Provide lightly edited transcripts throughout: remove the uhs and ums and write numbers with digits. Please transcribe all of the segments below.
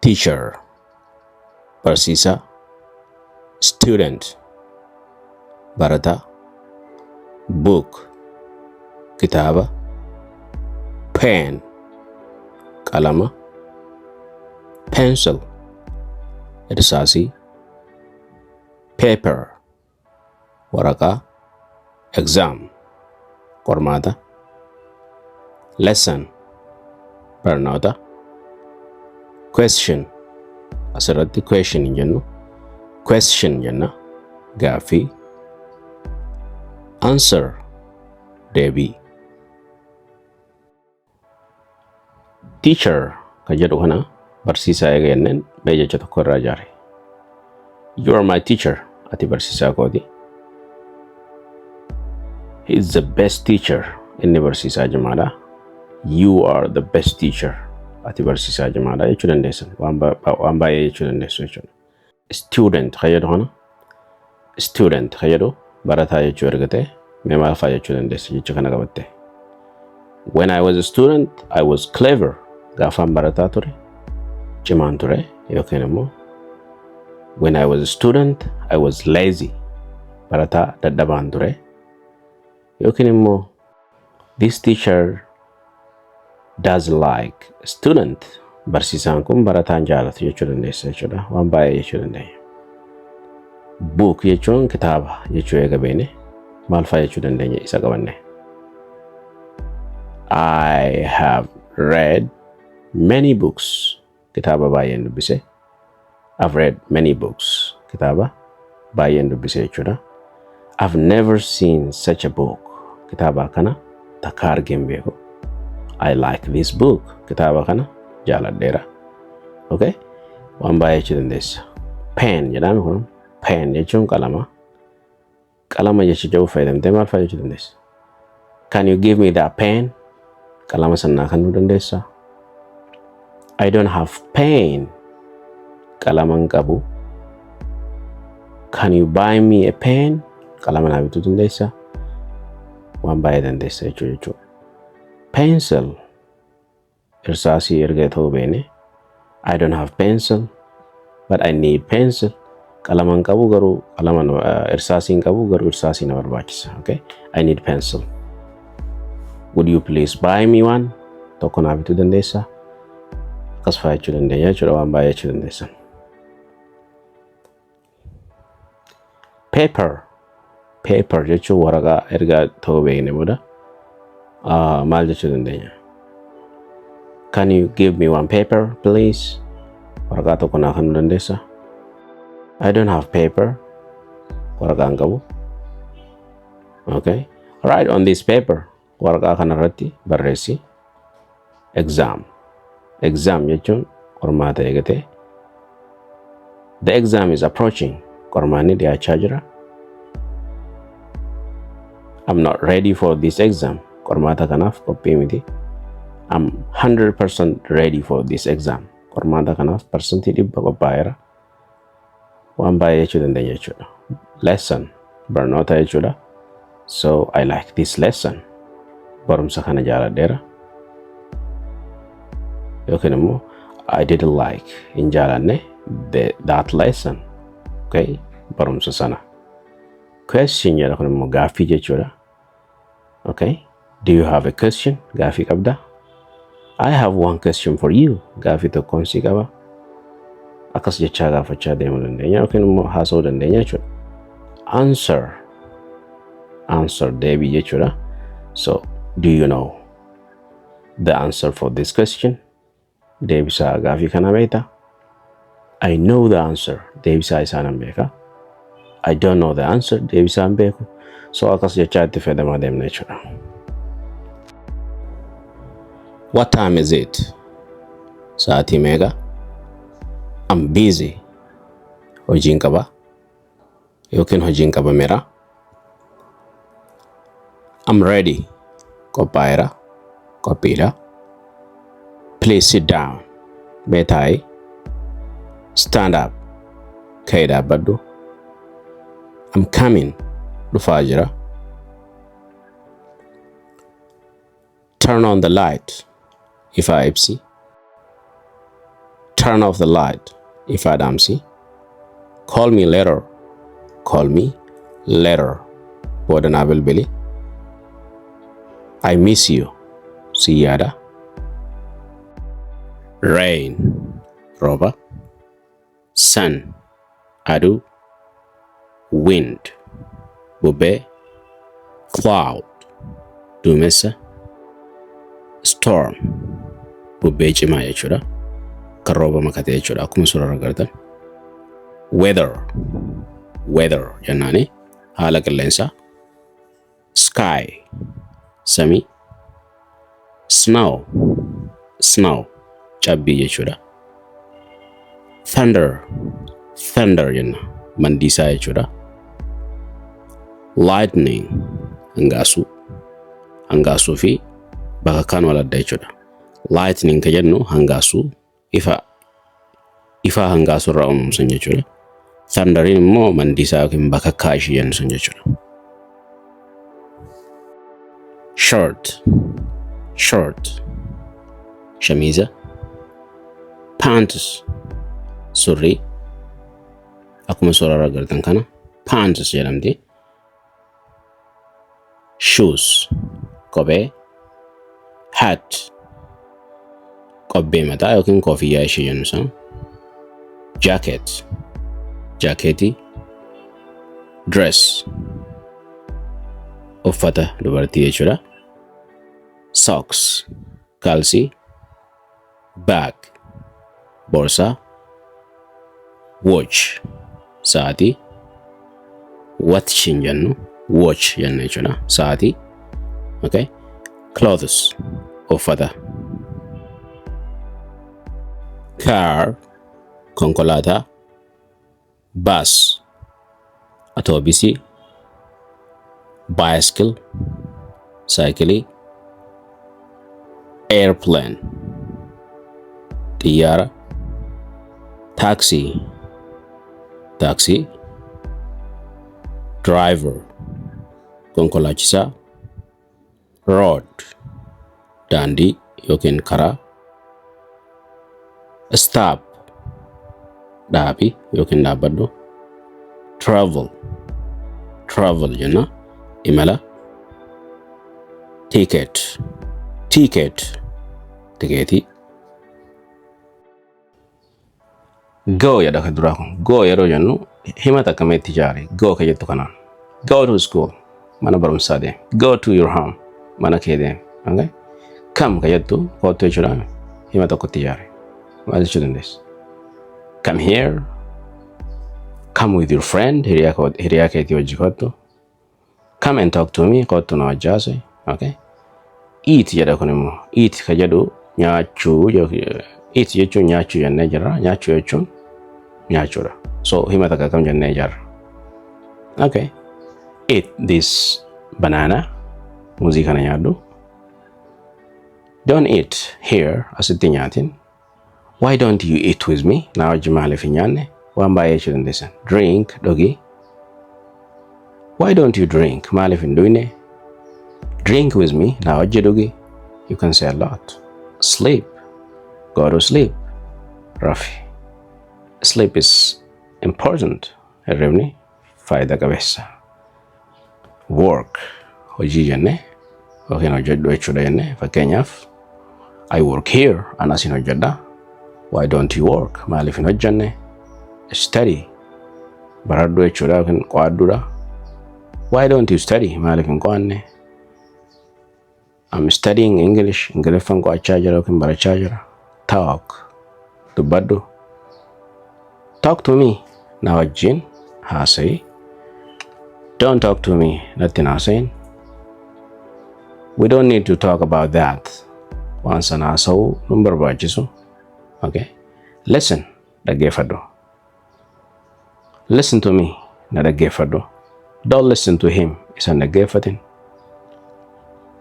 teacher, barsiisaa, student, barataa, book, kitaaba, pen, qalama, pencil, irsaasii, paper, waraqaa, exam, qormaata, lesson, barnoota, question, asirratti question hin jennu, question jenna, gaaffii, answer, deebii. Teacher kan jedhu kana barsiisaa eega jenneen mee jecha tokko irraa ijaare. You are my teacher, ati barsiisaa kooti. He is the best teacher, inni barsiisaa cimaadha. You are the best teacher, ati barsiisaa cimaadha jechuu dandeessan. Waan baay'ee jechuu dandeessu jechuudha. Student kan jedhu kana student kan jedhu barataa jechuu erga ta'e mee maal fa'aa jechuu dandeessa jecha kana qabatte. When I was a student, I was clever. Gaafaan barataa ture, cimaan ture, yookiin immoo when I was a student, I was lazy. Barataa dadhabaan ture. Yookiin immoo this teacher doesn't like student. Barsiisaan kun barataan jaalatu jechuu dandeessa jechuudha. Waan baay'ee jechuu dandeenya. Book jechuun kitaaba jechuu eega beene maal fa'aa jechuu dandeenya isa qabanne. I have read many books. Kitaaba baay'een dubbise. I've read many books. Kitaaba baay'een dubbise jechuudha. I've never seen such a book. Kitaaba kana takka argeen beeku. I like this book. Kitaaba kana jaaladheera. Okay? Waan baay'ee jechuu dandeessa. Pen jedhame kun pen jechuun qalama. Qalama jecha jedhu fayyadamtee maal fa'aa jechuu dandeessa? Can you give me that pen? Qalama sanaa kan nu dandeessa. I don't have pen. Qalama hin qabu. Can you buy me a pen? Qalama naa bituu dandeessa. Waan baay'ee dandeessa jechuudha. Pencil. Irsaasii erga ta'uu beene. I don't have pencil, but I need pencil. Qalama hin qabu garuu qalama irsaasii hin qabu garuu irsaasii na barbaachisa. Okay? I need pencil. Would you please buy me one? Tokko naa bituu dandeessa. Akkas fa'aa jechuu dandeenya jechuudha. Waan baay'ee jechuu dandeessan. Paper. Paper jechuun waraqaa erga ta'uu beekne booda maal jechuu dandeenya? Can you give me one paper, please? Waraqaa tokko naa kennuu dandeessa? I don't have paper. Waraqaa hin qabu. Okay. Write on this paper. Waraqaa kanarratti barreessi. Exam. Exam jechuun qormaata eega ta'e. The exam is approaching. Qormaanni dhiyaachaa jira. I'm not ready for this exam. Qormaata kanaaf qophii miti. I'm 100% ready for this exam. Qormaata kanaaf percentii 100% qophaa'eera. Waan baay'ee jechuu dandeenya jechuudha. Lesson. Barnoota jechuudha. So I like this lesson. Barumsa kana jaaladheera. Yookiin immoo I didn't like hin jaalanne that lesson. Okay? Barumsa sana. Question jedha kun immoo gaaffii jechuudha. Okay? Do you have a question? Gaaffii qabda? I have one question for you. Gaaffii tokkoon si qaba. Akkas jechaa gaafachaa deemuu dandeenya yookiin immoo haasa'uu dandeenya jechuudha. Answer. Answer deebii jechuudha. So, do you know the answer for this question? Deebisaa gaaffii kana beektaa? I know the answer. Deebisaa isaa nan beeka. I don't know the answer. Deebisaa hin beeku. So akkas jechaa itti fayyadamaa deemna jechuudha. What time is it? Sa'aatii meeqa? I'm busy. Hojiin qaba. Yookiin hojiin qabameera. I'm ready. Qophaa'eera. Qophiidha. Please sit down. Beetaa'i. Stand up. Ka'ii dhaabbadhu. I'm coming. Dhufaa jira. Turn on the light. Ifaa ibsi. Turn off the light. Ifa damsi. Call me later. Call me later. Bodana bilbili. I miss you. Siyada. Rain. Roba. Sun. Adu. Wind. Bube. Cloud. Dumesa. Storm. Bube cima jechuudha. Kan rooba makate jechuudha. Akkuma suuraa agartan. Weather. Weather jennaani haala qilleensaa. Sky. Samii. Snow. Snow. Cabbii jechuudha. Thunder. Thunder jenna. Mandiisaa jechuudha. Lightning. Hangaasuu. Hangaasuu fi bakka kaan wal adda jechuudha. Lightning ka jennu hangaasuu ifa hangaasuu irraa uumamu sun jechuudha. Thunderin immoo mandiisaa yookiin bakka kaa ishee jennu sun jechuudha. Short. Short. Shamiza. Pants. Surrii. Akkuma suuraa irraa agartan kana pants jedhamti. Shoes. Kophee. Hat. Qobbee mataa yookiin koofiyyaa ishee jennu sana. Jacket. Jaakeetii. Dress. Uffata dubartii jechuudha. Socks. Kalsii. Bag. Boorsaa. Watch. Sa'aatii. Watch hin jennu. Watch jenna jechuudha. Sa'aatii. Okay. Clothes. Uffata. Car. Konkolaataa. Bus. Atoobisii. Bicycle. Cyclii. Airplane. Xiyyaara. Taxi. Taxi. Driver. Konkolaachisaa. Road. Daandii yookiin karaa. Stop. Dhaabi yookiin dhaabbadhu. Travel. Travel jenna. Imala. Ticket. Ticket. Tikeetii. Go jedha ka duraa kun. Go yeroo jennu himata akkamitti ijaare. Go ka jettu kanaan. Go to school. Mana barumsaa deemi. Go to your home. Mana kee deemi. Okay? Come ka jettu kootu jechuudha. Hima tokkotti ijaare. Maal jechuu dandeessa? Come here. Come with your friend. Hiriyaa keetii wajji kottu. Come and talk to me. Kottu na wajjaase. Okay? Eat jedha kun immoo. Eat ka jedhu nyaachuu. Eat jechuun nyaachuu jennee jirra. Nyaachuu jechuun nyaachuudha. So hima takka kam jennee jirra. Okay. Eat this banana. Muuzii kana nyaadhu. Don't eat here. Asitti nyaatin. Why don't you eat with me? Na wajji maaliif hin nyaanne? Waan baay'ee jechuu dandeessan. Drink. Dhugii. Why don't you drink? Maaliif hin dhuyne? Drink with me. Na wajji dhugii. You can say a lot. Sleep. Go to sleep. Rafi. Sleep is important. Hirribni faayida qabeessa. Work. Hojii jenne yookiin hojjedhu jechuudha jenne. Fakkeenyaaf I work here. Ana asin hojjedha. Why don't you work? Maaliif hin hojjenne? Study. Baradhu jechuudha yookiin qo'adhuudha. Why don't you study? Maaliif hin qo'anne? I'm studying English. Ingiliffaan qo'achaa jira yookiin barachaa jira. Talk. Dubbadhu. Talk to me. Na wajjin haasa'i. Don't talk to me. Natti haasa'iin. We don't need to talk about that. Waan sana haasa'uu nun barbaachisu. Okay. Listen. Dhaggeeffadhu. Listen to me. Na dhaggeeffadhu. Don't listen to him. Isan dhaggeeffatin.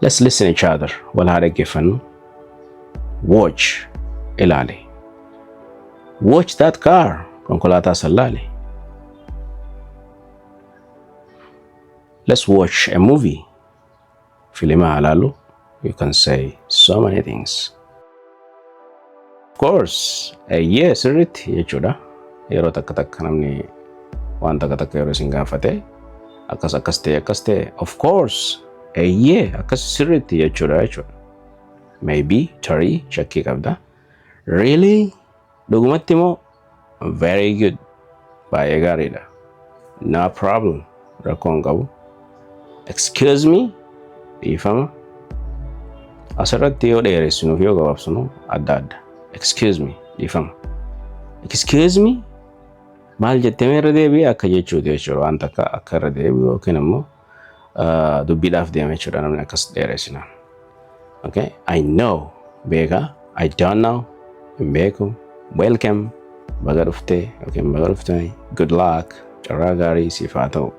Let's listen each other. Wal haa dhaggeeffannu. Watch. Ilaali. Watch that car. Konkolaataa san ilaali. Let's watch a movie. Filima haa ilaallu. You can say so many things. course eeyyee sirriitti jechuudha. Yeroo takka namni waan takka yeroo isin gaafate akkas ta'e of course eeyyee akkas sirriitti jechuudha. Maybe tarii shakkii qabda. Really dhugumatti moo very good baay'ee gaariidha. No problem rakkoon qabu. Excuse me dhiifama. Asirratti yoo dheeressinuuf yoo gabaabsinu adda. Excuse me dhiifama. Excuse me maal jettee irra deebi'ee akka jechuuti jechuudha. Waan takka akka irra deebi'u yookiin immoo dubbiidhaaf deeme jechuudha namni akkas dheeressina. Okay, I know beeka. I don't know beeku. Welcome baga dhuftee yookiin baga dhuftanii. Good luck carraa gaarii siif haa ta'u.